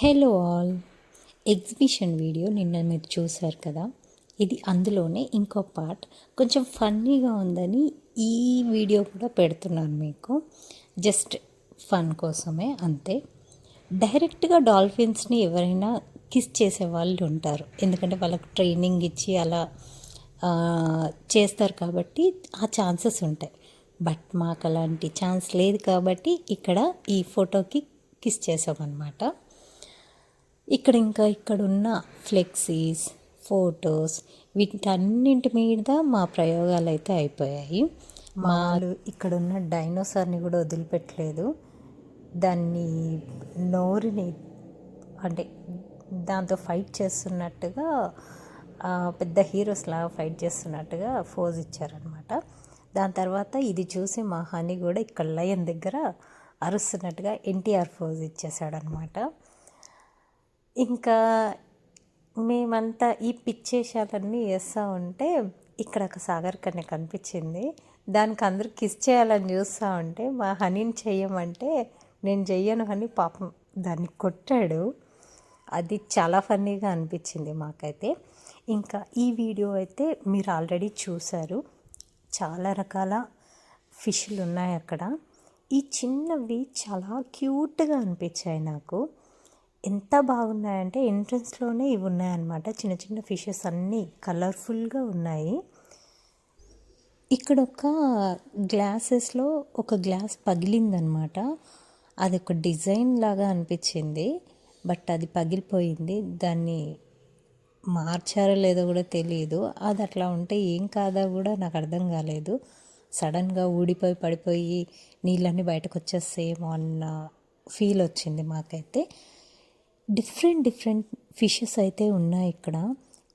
Hello all, exhibition video నిన్న మీరు చూశారు కదా. ఇది అందులోనే ఇంకో పార్ట్. కొంచెం ఫన్నీగా ఉందని ఈ వీడియో కూడా పెడుతున్నాను మీకు, జస్ట్ ఫన్ కోసమే అంతే. డైరెక్ట్గా డాల్ఫిన్స్ని ఎవరైనా కిస్ చేసే వాళ్ళు ఉంటారు, ఎందుకంటే వాళ్ళకు ట్రైనింగ్ ఇచ్చి అలా చేస్తారు కాబట్టి ఆ ఛాన్సెస్ ఉంటాయి. బట్ మాకు అలాంటి ఛాన్స్ లేదు కాబట్టి ఇక్కడ ఈ ఫోటోకి కిస్ చేసామన్నమాట. ఇక్కడున్న ఫ్లెక్సీస్, ఫొటోస్, వీటన్నింటి మీద మా ప్రయోగాలు అయితే అయిపోయాయి. మాలు ఇక్కడున్న డైనోసార్ని కూడా వదిలిపెట్టలేదు. దాన్ని నోరుని అంటే దాంతో ఫైట్ చేస్తున్నట్టుగా, పెద్ద హీరోస్ లాగా ఫైట్ చేస్తున్నట్టుగా ఫోజ్ ఇచ్చారనమాట. దాని తర్వాత ఇది చూసి మా హనీ కూడా ఇక్కడ లయన్ దగ్గర అరుస్తున్నట్టుగా ఎన్టీఆర్ ఫోజ్ ఇచ్చేసాడనమాట. ఇంకా మేమంతా ఈ పిచ్చేషాలన్నీ వేస్తూ ఉంటే ఇక్కడ ఒక సాగర్ కన్య కనిపించింది. దానికి అందరూ కిస్ చేయాలని చూస్తూ ఉంటే మా హనీని చెయ్యమంటే నేను చెయ్యను అని పాపం దాన్ని కొట్టాడు. అది చాలా ఫన్నీగా అనిపించింది మాకైతే. ఇంకా ఈ వీడియో అయితే మీరు ఆల్రెడీ చూశారు. చాలా రకాల ఫిష్లు ఉన్నాయి అక్కడ. ఈ చిన్నవి చాలా క్యూట్గా అనిపించాయి నాకు. ఎంత బాగున్నాయంటే ఎంట్రన్స్లోనే ఇవి ఉన్నాయన్నమాట. చిన్న చిన్న ఫిషెస్ అన్నీ కలర్ఫుల్గా ఉన్నాయి. ఇక్కడ ఒక గ్లాసెస్లో ఒక గ్లాస్ పగిలిందనమాట. అది ఒక డిజైన్ లాగా అనిపించింది, బట్ అది పగిలిపోయింది. దాన్ని మార్చారో లేదో కూడా తెలియదు. అది అట్లా ఉంటే ఏం కాదా కూడా నాకు అర్థం కాలేదు. సడన్గా ఊడిపోయి పడిపోయి నీళ్ళన్నీ బయటకు వచ్చేసేమో అన్న ఫీల్ వచ్చింది మాకైతే. డిఫరెంట్ ఫిషెస్ అయితే ఉన్నాయి ఇక్కడ.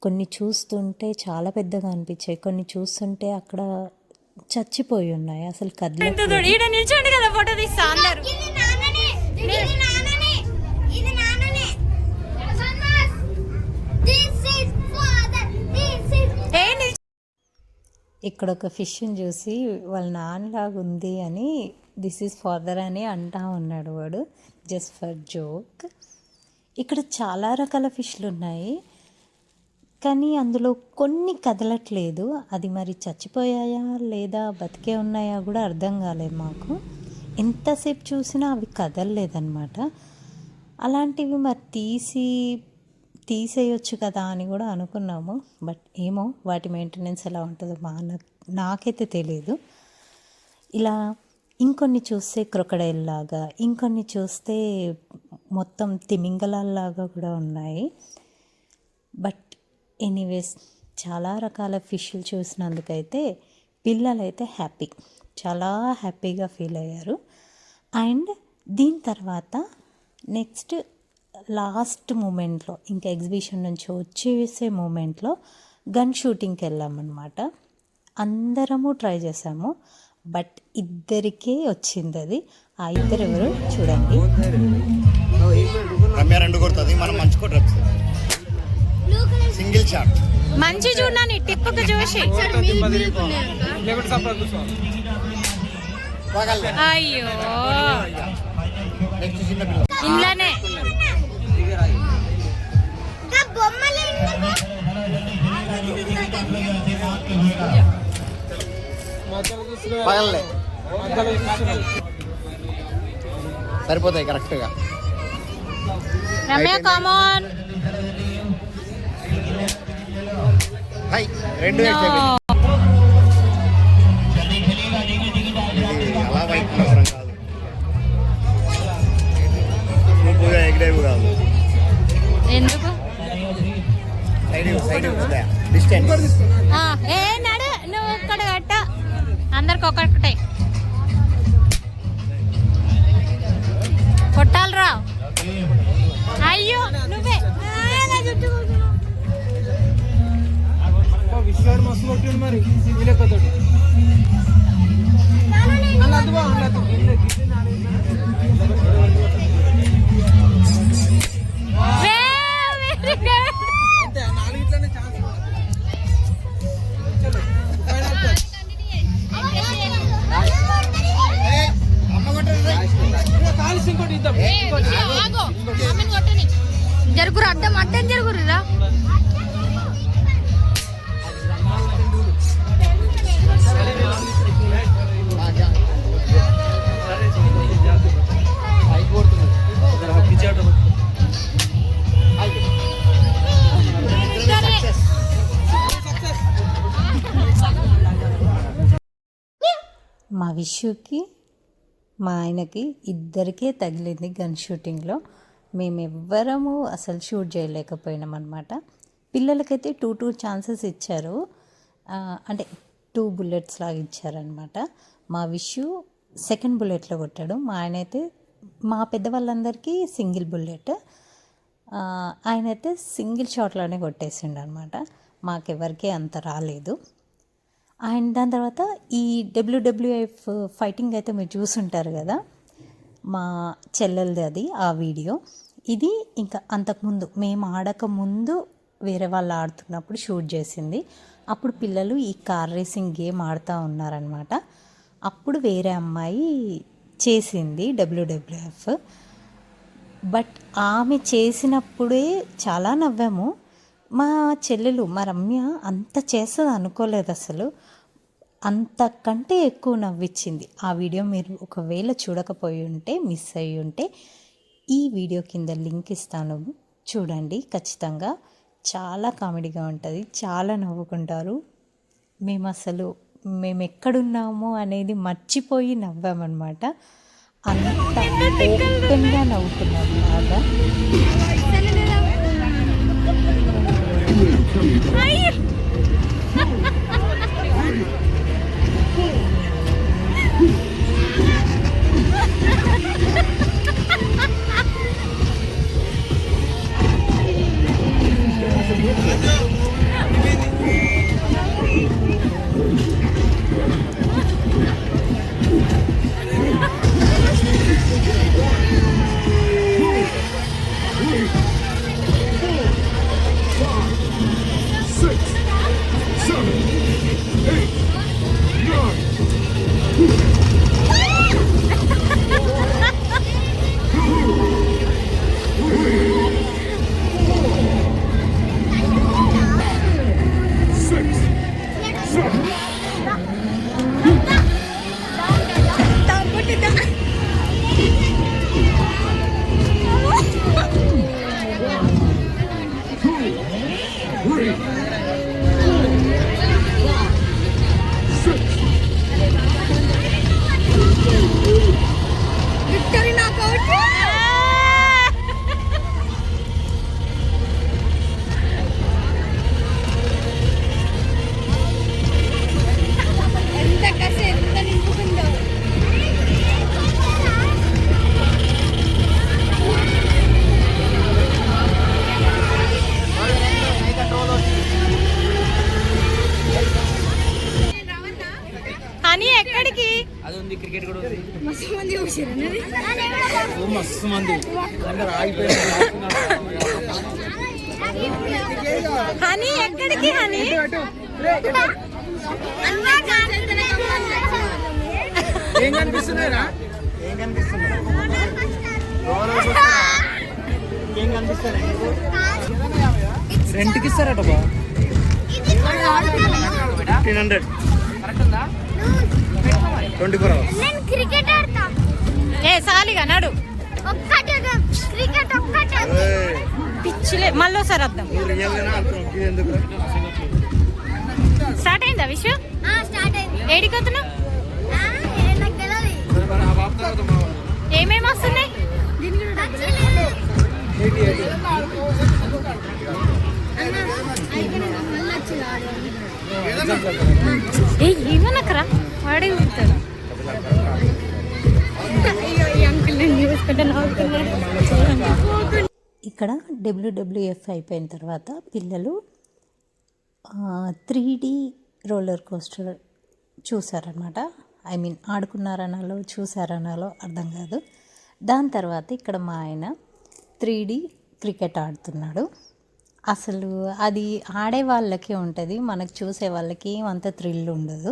కొన్ని చూస్తుంటే చాలా పెద్దగా అనిపించాయి, కొన్ని చూస్తుంటే అక్కడ చచ్చిపోయి ఉన్నాయి, అసలు కదలట్లేదు. ఇక్కడ ఒక ఫిష్ని చూసి వాళ్ళ నాన్నలాగా ఉంది అని దిస్ ఈజ్ ఫాదర్ అని అంటా ఉన్నాడు వాడు, జస్ట్ ఫర్ జోక్. ఇక్కడ చాలా రకాల ఫిష్లు ఉన్నాయి, కానీ అందులో కొన్ని కదలట్లేదు. అది మరి చచ్చిపోయాయా లేదా బతికే ఉన్నాయా కూడా అర్థం కాలేదు మాకు. ఎంతసేపు చూసినా అవి కదలలేదన్నమాట. అలాంటివి మరి తీసేయొచ్చు కదా అని కూడా అనుకున్నాము. బట్ ఏమో వాటి మెయింటెనెన్స్ ఎలా ఉంటుందో నాకైతే తెలియదు. ఇలా ఇంకొన్ని చూస్తే క్రొకడైల్ లాగా, ఇంకొన్ని చూస్తే మొత్తం తిమింగలాల్లాగా కూడా ఉన్నాయి. బట్ ఎనీవేస్ చాలా రకాల ఫిష్లు చూసినందుకైతే పిల్లలైతే చాలా హ్యాపీగా ఫీల్ అయ్యారు. అండ్ దీని తర్వాత నెక్స్ట్ లాస్ట్ మూమెంట్లో, ఇంకా ఎగ్జిబిషన్ నుంచి వచ్చేసే మూమెంట్లో గన్ షూటింగ్కి వెళ్ళామన్నమాట. అందరము ట్రై చేసాము, బట్ ఇద్దరికే వచ్చింది అది. ఆ ఇద్దరు ఎవరు చూడండి. సింగిల్ షాట్ మంచి చూడండి, టిప్పుకు చూసి అయ్యో ఇంట్లోనే సరిపోతాయి కరెక్ట్గా. రమ్య కామన్ రెండు అలా వైపు కాదు, ఎగరేవు కాదు. ఎందుకు డిస్టెన్స్ ఏ నడు నువ్వు ఇక్కడ కట్ట, అందరికి ఒక్కటే కొట్టాలరా. అయ్యో నువ్వే విశ్వాడు మస్తు కొట్టిండు మరి వీళ్ళకొద్దాడు అంతే 4 ఇట్లనే ఛాన్స్. విషుకి మా ఆయనకి ఇద్దరికే తగిలింది గన్ షూటింగ్లో. మేమెవ్వరము అసలు షూట్ చేయలేకపోయినాం అనమాట. పిల్లలకైతే 2 ఛాన్సెస్ ఇచ్చారు, అంటే 2 బుల్లెట్స్ లాగా ఇచ్చారనమాట. మా విషు సెకండ్ బుల్లెట్లో కొట్టాడు, మా ఆయన అయితే మా పెద్దవాళ్ళందరికీ సింగిల్ బుల్లెట్, ఆయన అయితే సింగిల్ షాట్లోనే కొట్టేసిండు అనమాట. మాకెవరికి అంత రాలేదు. అండ్ దాని తర్వాత ఈ WWF ఫైటింగ్ అయితే మీరు చూసుంటారు కదా, మా చెల్లెలది అది ఆ వీడియో. ఇది ఇంకా అంతకుముందు మేము ఆడకముందు వేరే వాళ్ళు ఆడుతున్నప్పుడు షూట్ చేసింది. అప్పుడు పిల్లలు ఈ కార్ రేసింగ్ గేమ్ ఆడుతూ ఉన్నారనమాట. అప్పుడు వేరే అమ్మాయి చేసింది WWF. బట్ ఆమె చేసినప్పుడే చాలా నవ్వాము. మా చెల్లెలు మా రమ్య అంత చేస్తుంది అనుకోలేదు అసలు, అంతకంటే ఎక్కువ నవ్వించింది. ఆ వీడియో మీరు ఒకవేళ చూడకపోయి ఉంటే, మిస్ అయ్యి ఉంటే ఈ వీడియో కింద లింక్ ఇస్తాను, చూడండి ఖచ్చితంగా. చాలా కామెడీగా ఉంటుంది, చాలా నవ్వుకుంటారు. మేము ఎక్కడున్నామో అనేది మర్చిపోయి నవ్వామన్నమాట. అంత ఓపెన్గా నవ్వుకున్నాం బాగా. మస్తు మంది హనీ ఎక్కడికి? హనీ ఏం కనిపిస్తున్నాయిరా? రెంట్కి ఇస్తారట బా 1500 24 hours. నేను క్రికెట్ ఆడతా. ఏ సాలిగా నడు. ఒక్కటే క్రికెట్ ఒక్కటే. పిచ్చిలే మళ్ళోసారి వద్దాం. స్టార్ట్ అయిందా విషు? స్టార్ట్ అయింది. ఏడికి వస్తున్నావు? నాకు తెలియదు. ఏమేమి వస్తున్నాయి? ఏమనకరా వాడే ఉంటాడు. ఇక్కడ WWF అయిపోయిన తర్వాత పిల్లలు 3D రోలర్ కోస్టర్ చూసారనమాట. ఐ మీన్ ఆడుకున్నారనాలో చూసారనాలో అర్థం కాదు. దాని తర్వాత ఇక్కడ మా ఆయన 3D క్రికెట్ ఆడుతున్నాడు. అసలు అది ఆడే వాళ్ళకే ఉంటుంది, మనకు చూసే వాళ్ళకి ఏమంత థ్రిల్ ఉండదు.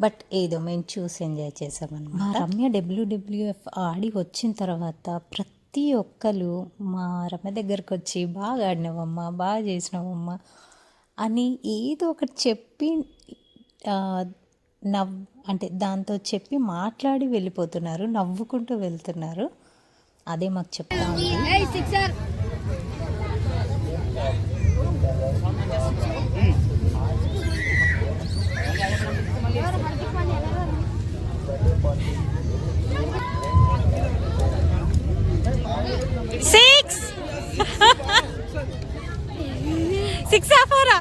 బట్ ఏదో మేము చూసి ఎంజాయ్ చేసామన్నమాట. మా రమ్య WWF ఆడి వచ్చిన తర్వాత ప్రతి ఒక్కరు మా రమ్య దగ్గరకు వచ్చి బాగా ఆడినావమ్మా, బాగా చేసినావమ్మా అని ఏదో ఒకటి చెప్పి అంటే దాంతో చెప్పి మాట్లాడి వెళ్ళిపోతున్నారు, నవ్వుకుంటూ వెళ్తున్నారు. అదే మాకు చెప్తా ఉంది. 6 ఆ 4 ఆ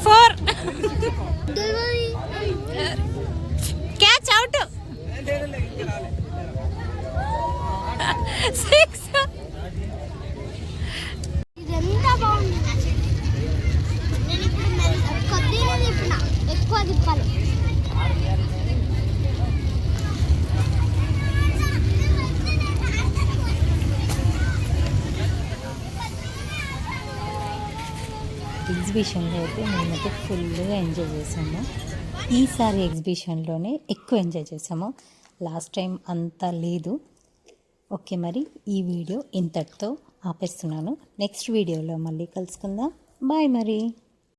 4 క్యాచ్ అవుట్ 6 ఇదంతా బాగుంది. నేను ఇప్పుడు కొద్దిగా తిప్పిన, ఎక్కువ తిప్పాలి. ఎగ్జిబిషన్లో అయితే మేమైతే ఫుల్గా ఎంజాయ్ చేసాము. ఈసారి ఎగ్జిబిషన్లోనే ఎక్కువ ఎంజాయ్ చేసాము. లాస్ట్ టైం అంతా లేదు. ఓకే, మరి ఈ వీడియో ఇంతటితో ఆపేస్తున్నాను. నెక్స్ట్ వీడియోలో మళ్ళీ కలుసుకుందాం. బాయ్ మరి.